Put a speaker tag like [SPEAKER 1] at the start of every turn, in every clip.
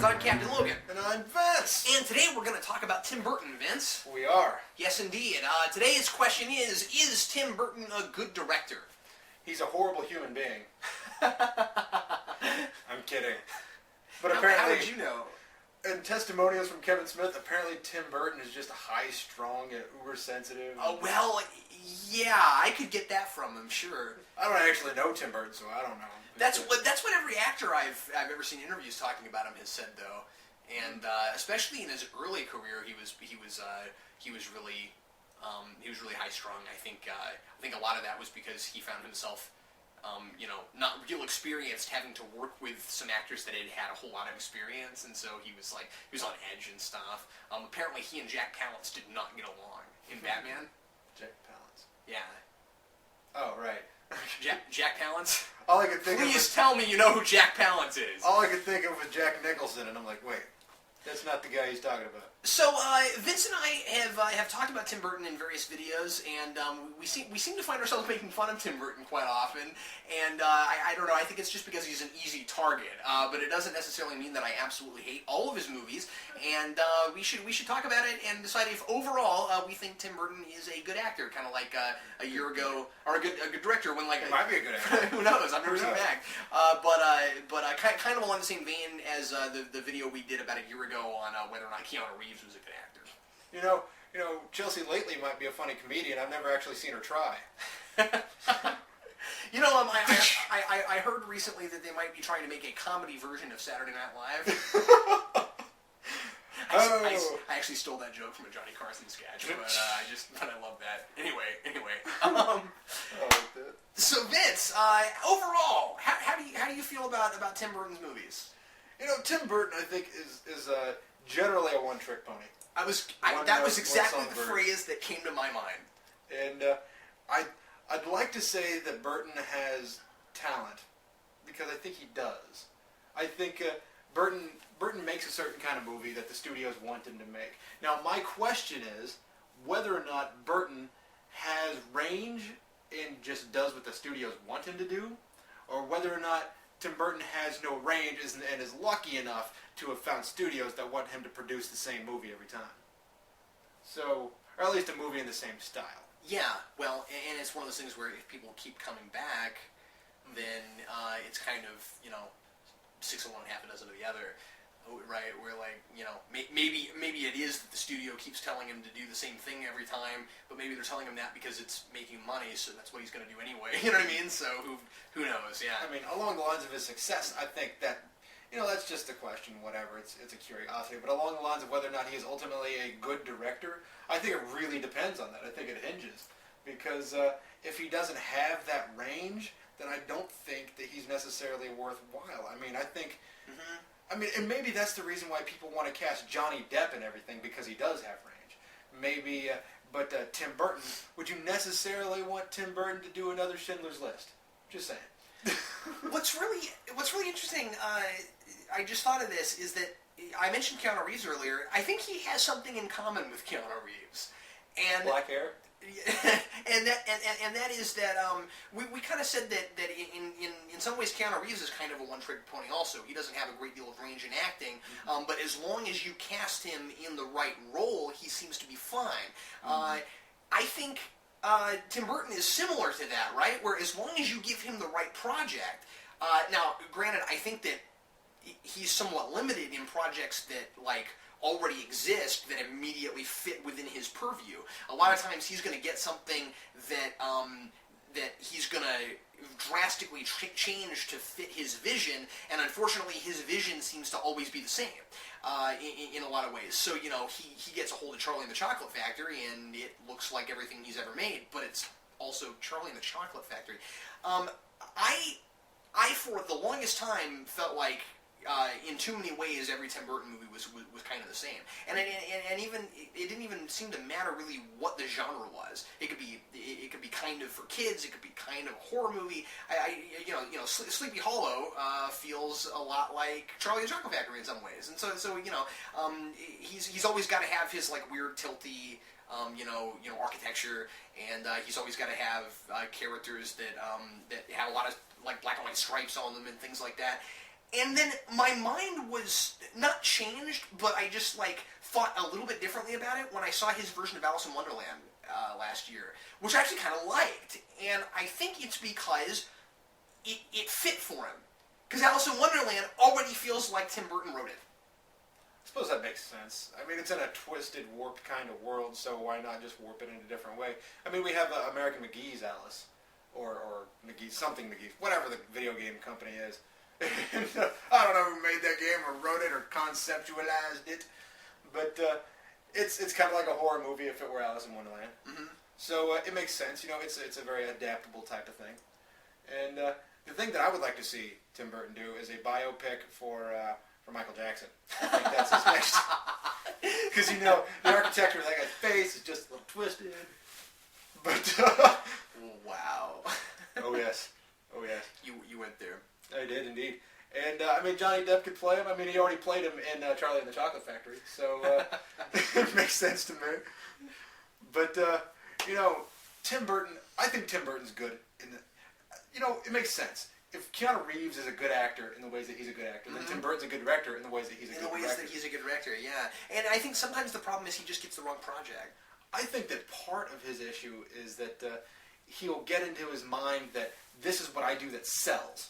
[SPEAKER 1] I'm Captain Logan.
[SPEAKER 2] And I'm Vince.
[SPEAKER 1] And today we're going to talk about Tim Burton, Vince.
[SPEAKER 2] We are.
[SPEAKER 1] Yes, indeed. Today's question is Tim Burton a good director?
[SPEAKER 2] He's a horrible human being. I'm kidding. But
[SPEAKER 1] How
[SPEAKER 2] apparently,
[SPEAKER 1] did you know?
[SPEAKER 2] in testimonials from Kevin Smith, apparently Tim Burton is just high-strung and uber-sensitive.
[SPEAKER 1] Oh, well, yeah, I could get that from him, sure.
[SPEAKER 2] I don't actually know Tim Burton, so I don't know.
[SPEAKER 1] That's what every actor I've ever seen interviews talking about him has said, though, and especially in his early career, he was really high strung. I think a lot of that was because he found himself, not real experienced, having to work with some actors that had a whole lot of experience, and so he was on edge and stuff. Apparently, he and Jack Palance did not get along in Batman.
[SPEAKER 2] Jack Palance.
[SPEAKER 1] Yeah.
[SPEAKER 2] Oh, right.
[SPEAKER 1] Jack Palance?
[SPEAKER 2] All I could think
[SPEAKER 1] Please tell me you know who Jack Palance is.
[SPEAKER 2] All I could think of was Jack Nicholson, and I'm like, wait, that's not the guy he's talking about.
[SPEAKER 1] So, Vince and I have talked about Tim Burton in various videos, and we seem to find ourselves making fun of Tim Burton quite often, and I don't know, I think it's just because he's an easy target, but it doesn't necessarily mean that I absolutely hate all of his movies, and we should talk about it and decide if overall we think Tim Burton is a good actor, kind of like a year ago, or a good director when like...
[SPEAKER 2] He might be a good actor.
[SPEAKER 1] Who knows, I've never seen him act. But kind of along the same vein as the video we did about a year ago on whether or not Keanu Reeves was a good actor.
[SPEAKER 2] You know, Chelsea Lately might be a funny comedian. I've never actually seen her try.
[SPEAKER 1] I heard recently that they might be trying to make a comedy version of Saturday Night Live. I actually stole that joke from a Johnny Carson sketch, but I love that. Anyway. So Vince, overall, how do you feel about Tim Burton's movies?
[SPEAKER 2] You know, Tim Burton, I think, is generally a one-trick pony.
[SPEAKER 1] That was exactly the phrase that came to my mind.
[SPEAKER 2] And I'd like to say that Burton has talent, because I think he does. I think Burton makes a certain kind of movie that the studios want him to make. Now, my question is whether or not Burton has range and just does what the studios want him to do, or whether or not Tim Burton has no range and is lucky enough to have found studios that want him to produce the same movie every time. So, or at least a movie in the same style.
[SPEAKER 1] Yeah, well, and it's one of those things where if people keep coming back, then it's kind of, 6 of one, half a dozen of the other, right? Where maybe it is that the studio keeps telling him to do the same thing every time, but maybe they're telling him that because it's making money, so that's what he's going to do anyway. You know what I mean? So who knows? Yeah.
[SPEAKER 2] I mean, along the lines of his success, I think that that's just a question. Whatever, it's a curiosity. But along the lines of whether or not he is ultimately a good director, I think it really depends on that. I think it hinges because if he doesn't have that range, then I don't think that he's necessarily worthwhile. I mean, I think. Mm-hmm. I mean, and maybe that's the reason why people want to cast Johnny Depp and everything, because he does have range. Maybe, but Tim Burton, would you necessarily want Tim Burton to do another Schindler's List? Just saying.
[SPEAKER 1] What's really interesting, I just thought of this, is that I mentioned Keanu Reeves earlier. I think he has something in common with Keanu Reeves. And
[SPEAKER 2] black hair?
[SPEAKER 1] and that is that we kind of said that in some ways Keanu Reeves is kind of a one-trick pony also. He doesn't have a great deal of range in acting, but as long as you cast him in the right role, he seems to be fine. I think Tim Burton is similar to that, right? Where as long as you give him the right project, now granted, I think that he's somewhat limited in projects that already exist that immediately fit within his purview. A lot of times he's going to get something that that he's going to drastically change to fit his vision, and unfortunately his vision seems to always be the same in a lot of ways. So, he gets a hold of Charlie and the Chocolate Factory, and it looks like everything he's ever made, but it's also Charlie and the Chocolate Factory. I for the longest time felt like in too many ways, every Tim Burton movie was kind of the same, and even it didn't even seem to matter really what the genre was. It could be kind of for kids. It could be kind of a horror movie. Sleepy Hollow feels a lot like Charlie and the Chocolate Factory in some ways, and so he's always got to have his weird tilty architecture, and he's always got to have characters that have a lot of black and white stripes on them and things like that. And then my mind was not changed, but I just like thought a little bit differently about it when I saw his version of Alice in Wonderland last year, which I actually kind of liked. And I think it's because it fit for him. Because Alice in Wonderland already feels like Tim Burton wrote it.
[SPEAKER 2] I suppose that makes sense. I mean, it's in a twisted, warped kind of world, so why not just warp it in a different way? I mean, we have American McGee's Alice, or McGee, something McGee, whatever the video game company is. I don't know who made that game, or wrote it, or conceptualized it, but it's kind of like a horror movie if it were Alice in Wonderland.
[SPEAKER 1] Mm-hmm.
[SPEAKER 2] So it makes sense. You know, it's a very adaptable type of thing. And the thing that I would like to see Tim Burton do is a biopic for Michael Jackson. I think that's his next. Because, you know, the architecture of that guy's face is just a little twisted. But,
[SPEAKER 1] wow.
[SPEAKER 2] Oh, yes. Oh, yes.
[SPEAKER 1] You went there.
[SPEAKER 2] I did, indeed. And, I mean, Johnny Depp could play him. I mean, he already played him in Charlie and the Chocolate Factory. So, it makes sense to me. But, you know, Tim Burton, I think Tim Burton's good in the... You know, it makes sense. If Keanu Reeves is a good actor in the ways that he's a good actor, then Tim Burton's a good director in the ways that he's a good director.
[SPEAKER 1] In the ways that he's a good director, yeah. And I think sometimes the problem is he just gets the wrong project.
[SPEAKER 2] I think that part of his issue is that he'll get into his mind that this is what I do that sells.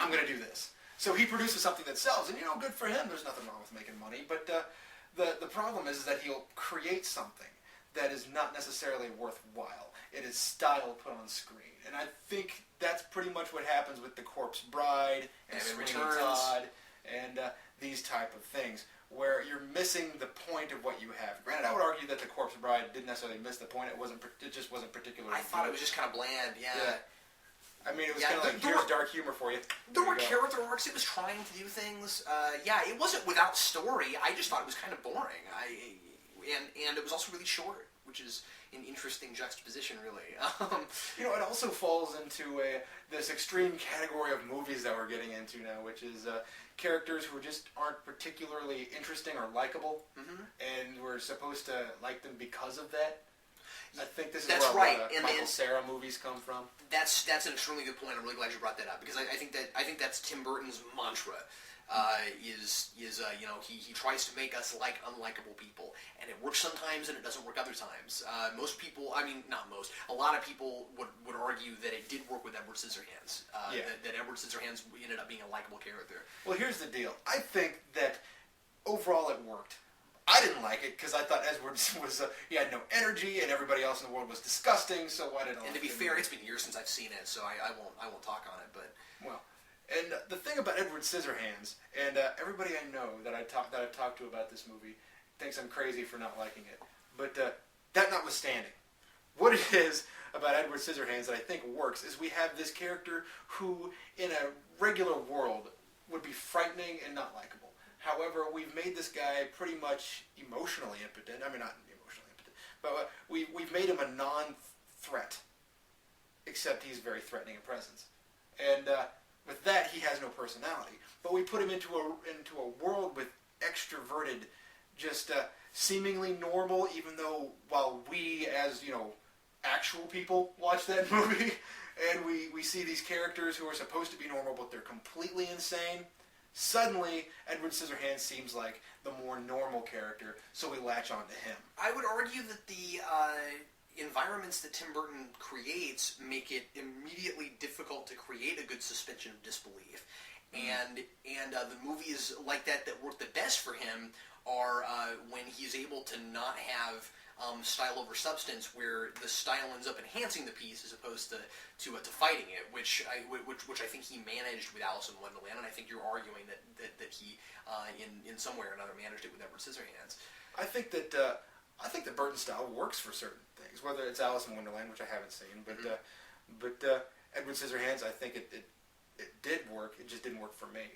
[SPEAKER 2] I'm going to do this. So he produces something that sells, and, you know, good for him. There's nothing wrong with making money. But the problem is that he'll create something that is not necessarily worthwhile. It is style put on screen. And I think that's pretty much what happens with The Corpse Bride and Sweeney Todd and these type of things, where you're missing the point of what you have. Granted, I would argue that The Corpse Bride didn't necessarily miss the point. It just wasn't particularly
[SPEAKER 1] I thought it was just kind of bland, yeah.
[SPEAKER 2] I mean, it was kind of like, here's dark humor for you.
[SPEAKER 1] There were character arcs. It was trying to do things. Yeah, it wasn't without story. I just thought it was kind of boring. And it was also really short, which is an interesting juxtaposition, really.
[SPEAKER 2] You know, it also falls into this extreme category of movies that we're getting into now, which is characters who just aren't particularly interesting or likable, and we're supposed to like them because of that. I think this is where a lot of Michael Cera movies come from.
[SPEAKER 1] That's an extremely good point. I'm really glad you brought that up, because I think that's Tim Burton's mantra. You know, he tries to make us like unlikable people, and it works sometimes and it doesn't work other times. Most people, I mean, not most, a lot of people would argue that it did work with Edward Scissorhands. That Edward Scissorhands ended up being a likable character.
[SPEAKER 2] Well, here's the deal. I think that overall it worked. I didn't like it because I thought Edward was he had no energy, and everybody else in the world was disgusting. So why didn't I?
[SPEAKER 1] And to be fair, it's been years since I've seen it, so I won't talk on it. But
[SPEAKER 2] well. And the thing about Edward Scissorhands, and everybody I know that I've talked to about this movie thinks I'm crazy for not liking it. But that notwithstanding, what it is about Edward Scissorhands that I think works is we have this character who, in a regular world, would be frightening and not likable. However, we've made this guy pretty much emotionally impotent. I mean, not emotionally impotent, but we've made him a non-threat, except he's very threatening in presence. And with that, he has no personality. But we put him into a world with extroverted, just seemingly normal, even though while we, as, you know, actual people watch that movie, and we see these characters who are supposed to be normal, but they're completely insane, suddenly Edward Scissorhands seems like the more normal character, so we latch on to him.
[SPEAKER 1] I would argue that the environments that Tim Burton creates make it immediately difficult to create a good suspension of disbelief. And the movies like that work the best for him are when he's able to not have style over substance, where the style ends up enhancing the piece as opposed to fighting it, which I think he managed with Alice in Wonderland, and I think you're arguing that he in some way or another managed it with Edward Scissorhands.
[SPEAKER 2] I think that Burton style works for certain things, whether it's Alice in Wonderland, which I haven't seen, but Edward Scissorhands, I think it did work. It just didn't work for me.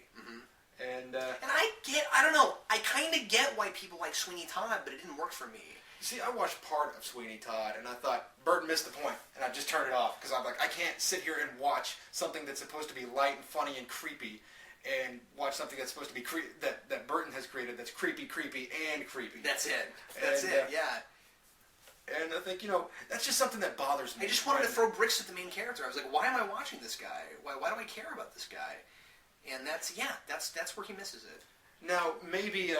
[SPEAKER 2] And
[SPEAKER 1] I don't know. I kind of get why people like Sweeney Todd, but it didn't work for me.
[SPEAKER 2] See, I watched part of Sweeney Todd, and I thought, Burton missed the point, and I just turned it off, because I'm like, I can't sit here and watch something that's supposed to be light and funny and creepy, and watch something that's supposed to be that Burton has created that's creepy, and creepy.
[SPEAKER 1] That's it. That's it, yeah.
[SPEAKER 2] And I think, you know, that's just something that bothers me.
[SPEAKER 1] I just wanted to throw bricks at the main character. I was like, why am I watching this guy? Why do I care about this guy? And that's where he misses it.
[SPEAKER 2] Now, maybe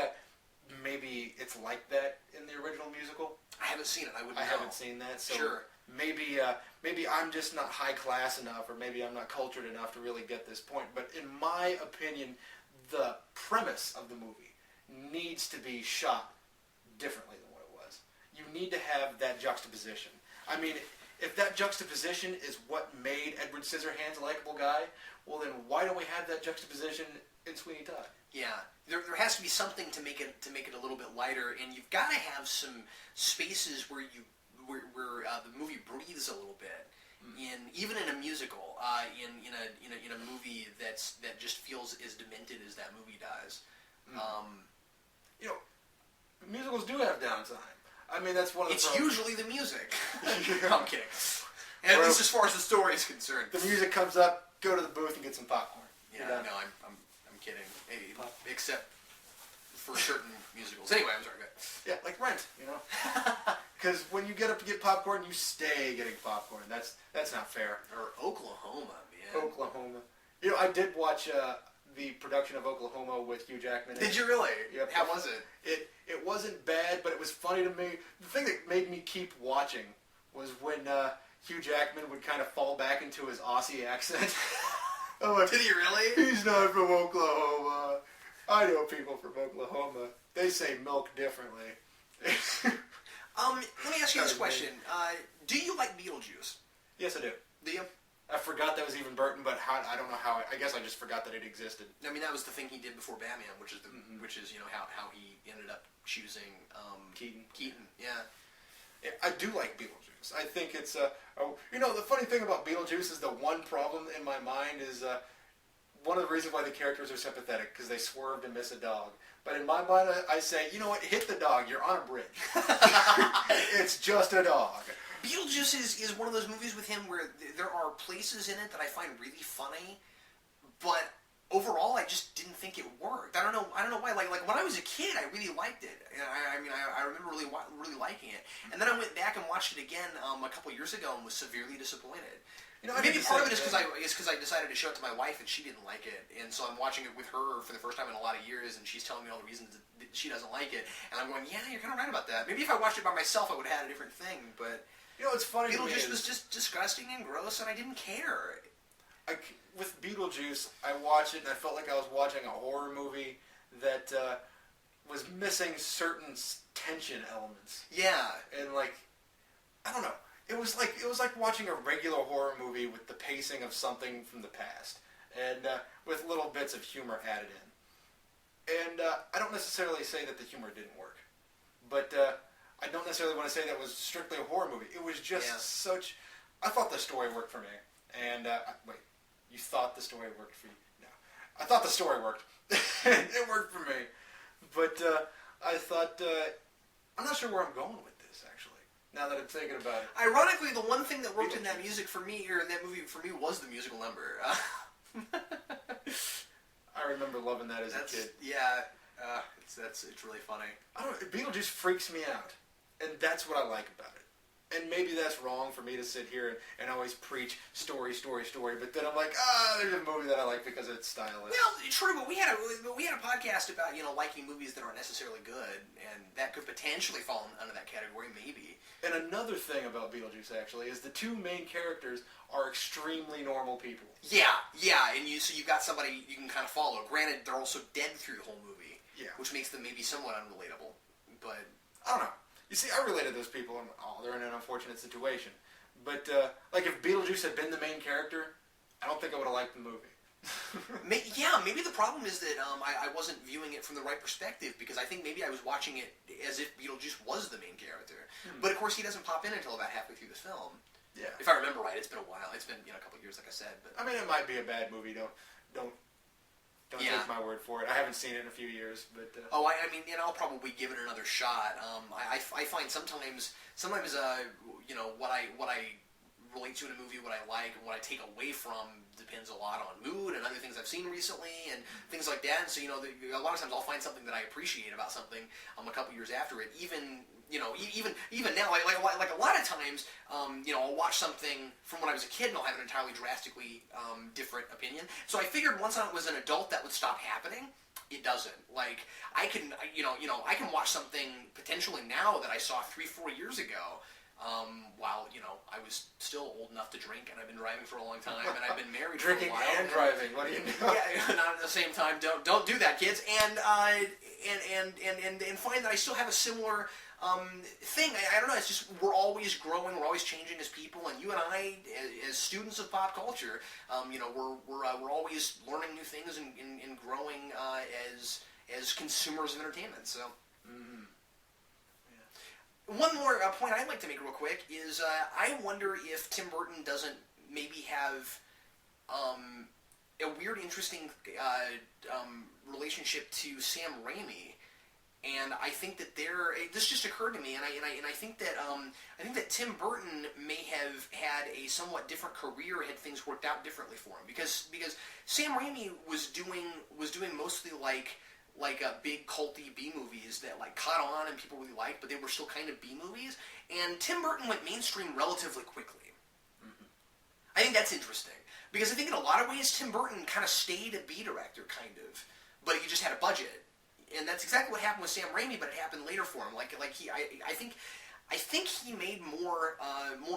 [SPEAKER 2] it's like that in the original musical.
[SPEAKER 1] I haven't seen it. I
[SPEAKER 2] haven't seen that, so
[SPEAKER 1] sure.
[SPEAKER 2] maybe I'm just not high class enough, or maybe I'm not cultured enough to really get this point. But in my opinion, the premise of the movie needs to be shot differently than what it was. You need to have that juxtaposition. I mean, if that juxtaposition is what made Edward Scissorhands a likable guy, well then why don't we have that juxtaposition in Sweeney Todd?
[SPEAKER 1] Yeah, there has to be something to make it a little bit lighter, and you've got to have some spaces where the movie breathes a little bit. Even in a musical, in a movie that just feels as demented as that movie does.
[SPEAKER 2] Musicals do have downtime. I mean, that's one of the
[SPEAKER 1] It's
[SPEAKER 2] problems.
[SPEAKER 1] usually the music. I'm kidding. And at least as far as the story is concerned.
[SPEAKER 2] The music comes up, go to the booth and get some popcorn.
[SPEAKER 1] Yeah, no, I'm kidding. Hey, except for certain musicals. Anyway, I'm sorry. Go ahead.
[SPEAKER 2] Yeah, like Rent, Because when you get up to get popcorn, you stay getting popcorn. That's not fair.
[SPEAKER 1] Or Oklahoma, man.
[SPEAKER 2] Oklahoma. I did watch the production of Oklahoma with Hugh Jackman.
[SPEAKER 1] Did you really?
[SPEAKER 2] Yep.
[SPEAKER 1] How was it?
[SPEAKER 2] It wasn't bad, but it was funny to me. The thing that made me keep watching was when Hugh Jackman would kind of fall back into his Aussie accent. I'm like,
[SPEAKER 1] Did he really?
[SPEAKER 2] He's not from Oklahoma. I know people from Oklahoma. They say milk differently.
[SPEAKER 1] Let me ask you this question. Do you like Beetlejuice?
[SPEAKER 2] Yes, I do.
[SPEAKER 1] Do you?
[SPEAKER 2] I forgot that was even Burton, but I don't know how. I guess I just forgot that it existed.
[SPEAKER 1] I mean, that was the thing he did before Batman, which is how he ended up choosing Keaton. Yeah.
[SPEAKER 2] I do like Beetlejuice. I think it's the funny thing about Beetlejuice is the one problem in my mind is one of the reasons why the characters are sympathetic because they swerve to miss a dog. But in my mind, I say, you know what? Hit the dog. You're on a bridge. It's just a dog.
[SPEAKER 1] Beetlejuice is one of those movies with him where there are places in it that I find really funny, but overall I just didn't think it worked. I don't know why. Like when I was a kid, I really liked it. I remember really liking it. And then I went back and watched it again a couple years ago and was severely disappointed. Maybe part of it is because I decided to show it to my wife and she didn't like it, and so I'm watching it with her for the first time in a lot of years, and she's telling me all the reasons that she doesn't like it, and I'm going, yeah, you're kind of right about that. Maybe if I watched it by myself, I would have had a different thing, but
[SPEAKER 2] it's funny.
[SPEAKER 1] Beetlejuice was just disgusting and gross, and I didn't care.
[SPEAKER 2] With Beetlejuice, I watched it and I felt like I was watching a horror movie that was missing certain tension elements.
[SPEAKER 1] Yeah,
[SPEAKER 2] and I don't know. It was like watching a regular horror movie with the pacing of something from the past, and with little bits of humor added in. And I don't necessarily say that the humor didn't work, but I don't necessarily want to say that was strictly a horror movie. It was just such. I thought the story worked for me. And wait, you thought the story worked for you? No, I thought the story worked. It worked for me, but I thought I'm not sure where I'm going with this actually. Now that I'm thinking about it.
[SPEAKER 1] Ironically, the one thing that worked in that music for me, or in that movie for me, was the musical number.
[SPEAKER 2] I remember loving that as a kid.
[SPEAKER 1] Yeah, it's really funny.
[SPEAKER 2] I don't know, Beetlejuice freaks me out, and that's what I like about it. And maybe that's wrong for me to sit here and always preach story, but then I'm like, there's a movie that I like because it's stylish.
[SPEAKER 1] Well, true, but we had a podcast about liking movies that aren't necessarily good, and that could potentially fall under that category, maybe.
[SPEAKER 2] And another thing about Beetlejuice actually is the two main characters are extremely normal people.
[SPEAKER 1] Yeah, and so you've got somebody you can kind of follow. Granted, they're also dead through the whole movie, which makes them maybe somewhat unrelatable. But
[SPEAKER 2] I don't know. You see, I relate to those people, and they're in an unfortunate situation. But, if Beetlejuice had been the main character, I don't think I would have liked the movie.
[SPEAKER 1] Maybe the problem is that I wasn't viewing it from the right perspective, because I think maybe I was watching it as if Beetlejuice was the main character. But, of course, he doesn't pop in until about halfway through the film.
[SPEAKER 2] Yeah.
[SPEAKER 1] If I remember right, it's been a while. It's been a couple of years, like I said. But
[SPEAKER 2] I mean, it might be a bad movie. Don't take my word for it. I haven't seen it in a few years, but
[SPEAKER 1] I mean, I'll probably give it another shot. I find sometimes what I relate to in a movie, what I like, and what I take away from depends a lot on mood and other things I've seen recently and things like that. And so a lot of times I'll find something that I appreciate about something a couple years after it, even even now, like a lot of times, I'll watch something from when I was a kid and I'll have an entirely drastically different opinion. So I figured once I was an adult that would stop happening. It doesn't. Like I can watch something potentially now that I saw 3-4 years ago. While I was still old enough to drink, and I've been driving for a long time, and I've been married for a while.
[SPEAKER 2] Drinking and driving. What do you know?
[SPEAKER 1] Yeah, not at the same time. Don't do that, kids. And find that I still have a similar thing. I don't know. It's just we're always growing. We're always changing as people, and you and I, as students of pop culture, we're always learning new things and growing as consumers of entertainment. So. Mm-hmm. One more point I'd like to make real quick is I wonder if Tim Burton doesn't maybe have a weird, interesting relationship to Sam Raimi, and I think that this just occurred to me, and I think that Tim Burton may have had a somewhat different career had things worked out differently for him because Sam Raimi was doing mostly like big culty B movies that like caught on and people really liked, but they were still kind of B movies. And Tim Burton went mainstream relatively quickly. Mm-hmm. I think that's interesting because I think in a lot of ways Tim Burton kind of stayed a B director, kind of, but he just had a budget, and that's exactly what happened with Sam Raimi. But it happened later for him. I think he made more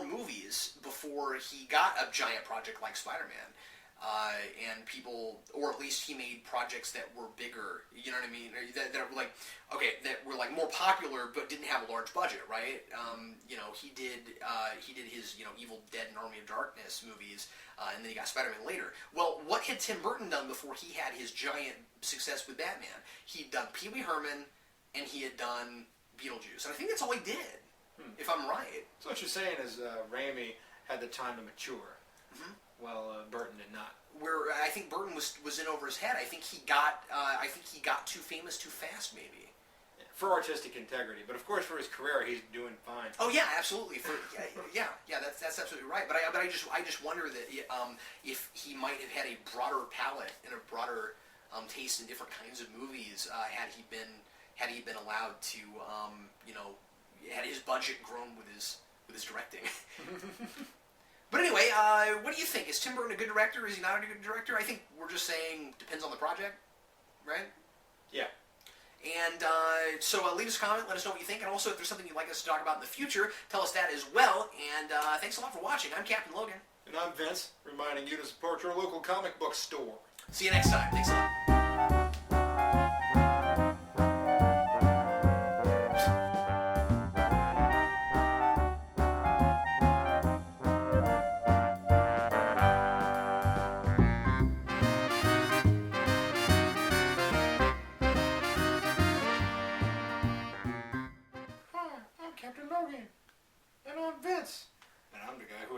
[SPEAKER 1] movies before he got a giant project like Spider-Man. And people, or at least he made projects that were bigger, you know what I mean? That were like, okay, that were like more popular but didn't have a large budget, right? He did his, Evil Dead and Army of Darkness movies, and then he got Spider-Man later. Well, what had Tim Burton done before he had his giant success with Batman? He'd done Pee Wee Herman, and he had done Beetlejuice, and I think that's all he did, if I'm right.
[SPEAKER 2] So what you're saying is Raimi had the time to mature. Mm-hmm. Well, Burton did not.
[SPEAKER 1] Where I think Burton was in over his head. I think he got too famous too fast, maybe.
[SPEAKER 2] Yeah, for artistic integrity, but of course for his career, he's doing fine.
[SPEAKER 1] Oh yeah, absolutely. That's absolutely right. But I just wonder that if he might have had a broader palette and a broader taste in different kinds of movies had he been allowed to had his budget grown with his directing. But anyway, what do you think? Is Tim Burton a good director? Is he not a good director? I think we're just saying depends on the project, right?
[SPEAKER 2] Yeah.
[SPEAKER 1] And so leave us a comment, let us know what you think, and also if there's something you'd like us to talk about in the future, tell us that as well. And thanks a lot for watching. I'm Captain Logan.
[SPEAKER 2] And I'm Vince, reminding you to support your local comic book store.
[SPEAKER 1] See you next time. Thanks a lot.
[SPEAKER 2] Captain Logan, and I'm Vince, and I'm the guy who